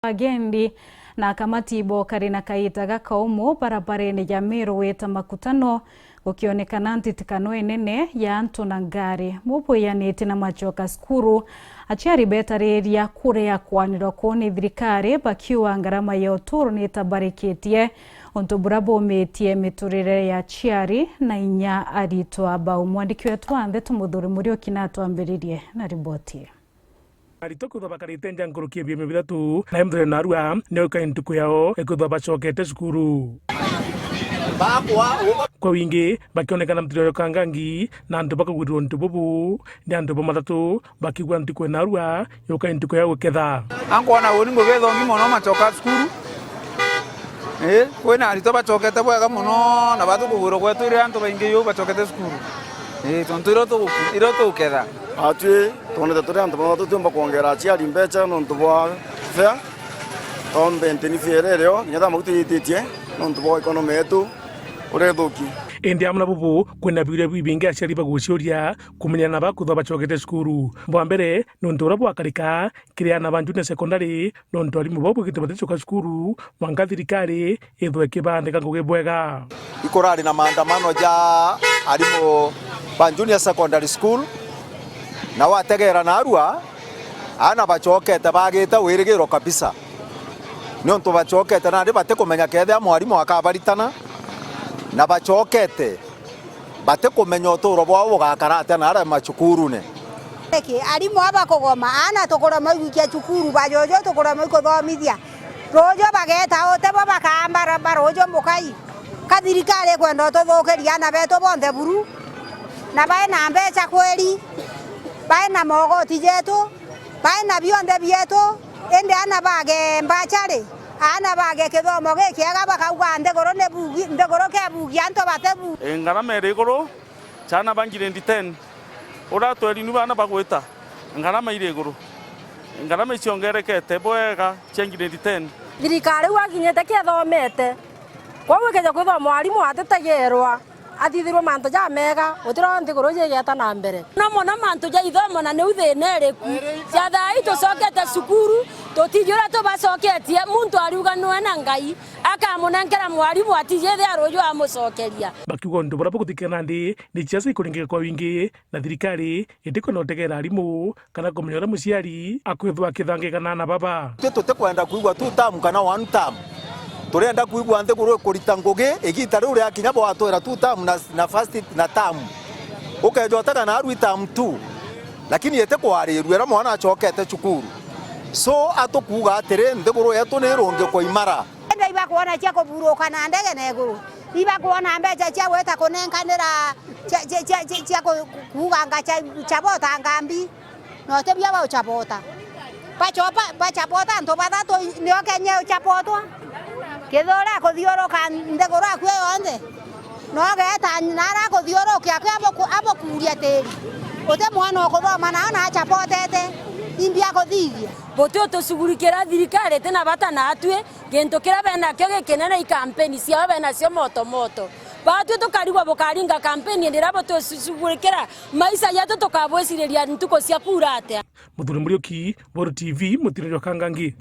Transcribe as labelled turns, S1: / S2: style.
S1: Agendi na kamati ibokari na kaitaga kaumu barabarani ya Meru weta makutano gukionekana ntitikano enene ya antu na ngari mubuyanite na machoka skuru aciari betariria kurea kwanirwa kuni thirikari bakiwa ngarama ya uturu nitabarikitie untu burabometie miturire ya aciari na inya aritwa bau. Mwandiki wetu Anthe Tumuthuri Murioki natwambiririe na riboti.
S2: Aritoko bakarite njangurukie bieme bitatu na mthre narua nyoka ntuku yao ekutho bacokete cukuru kwa wingi bakionekana mtiro kangangi na andu bakagwirwo ntububu ni andu bamatatu bakigwa ntuku narua yoka ntuku yao ketha
S3: ankona uri ngogethongi muno macoka cukuru kwina arito bacokete bwega muno na batu kugwirwo kwetu iri antu baingi yo bacokete cukuru tontu iro tuketha
S4: atwi tonete turi antu bamwe tutumba kuongera aciari mbeca nontu bwa fare tombe ntini fare rero nyatha magutiyititie nontu bwa economy yetu urethuki
S2: indi amna bubu kwina bire bibingi aciari baguciuria kumenyana bakutho bacokete cukuru bwa mbere nontu ura bwakarika kiriana ba junior secondary nontu arimu bobu gite batecoka cukuru mwanga thirikari ithwe kibandika ngugi bwega
S5: ikorari na maandamano ja arimu ba junior secondary school na wategera narua ana bacokete bagite wirigiro kabisa nontu bacokete na ndi bate kumenya kethe mwarimu akabaritana na bacokete bate kumenya uturo bwao bugakarate na ara macukuru ne
S6: arimu abakogoma ana tukura maigukia cukuru bajojo tukura maikuthomithia rojo bageta otebo bakambara barojo mukai kathirikari kwenda tuthukiria na beto bonthe buru na baena mbeca kweli baena mogoti jetu baena bionde bietu ende ana bage mbachari ana bage kithomo gikiega bakauga ndegoro ne bugi ndegoro ke bugi anto batebu
S7: ngarama iriguru chana bangire ndi 10 ura tweri nu bana bagwita ngarama iriguru ngarama ciongerekete bwega chengire ndi 10
S8: thirikari wakinyete kithomete kwa keja kwitho mwarimu atetagerwa athithirwo manto ja mega utiro nthiguru jegeta na mbere
S9: na mona manto ja ithomo na ne uthenereku cia thai tucokete cukuru tutijura tubacoketie muntu ariuga nwe na ngai akamunenkera mwarimu atijethe arojo amucokeria
S2: bakiuga ndu bara guthikana ndi ni ciaca ikuringika kwa wingi na thirikari itiko tegera arimu kana kumenyora muciari akwithwa kithangikana na baba
S5: tutikwenda kuigwa tu tamu kana one term turenda kuigwa nthiguru kurita ngugi igita riu ria kinya bwa twera tu tamu na first na tamu ukejotaka na aru tamu tu lakini yete kwarirwe ra mwana acokete cukuru so atukuga atire nthiguru yetu ni rungi kwa imara
S6: enda iba kuona cia kuburuka na ndege na iguru iba kuona mbeca cia gweta kunenkanira cia kuga ngacha bota ngambi no te bia ba uchabota bachapota nto batatu nio kenye uchapotwa kithora kuthiuruka ndeguru akwe yonthe no geta nara kuthiuruka abo kuria tiri ote mwana okuthoma na ona achapotete imbia kuthithia
S9: botu tucugurikira thirikari tena bata na atwe gento kira bena kyo gikenene ikampeni cia bena cio moto batu tukarigwa bukaringa kampeni ndirabo tucugurikira maisha yetu tukabweciriria ntuko cia kura atia.
S2: Muthuri Murioki, Boru TV, Mutiriro Kangangi.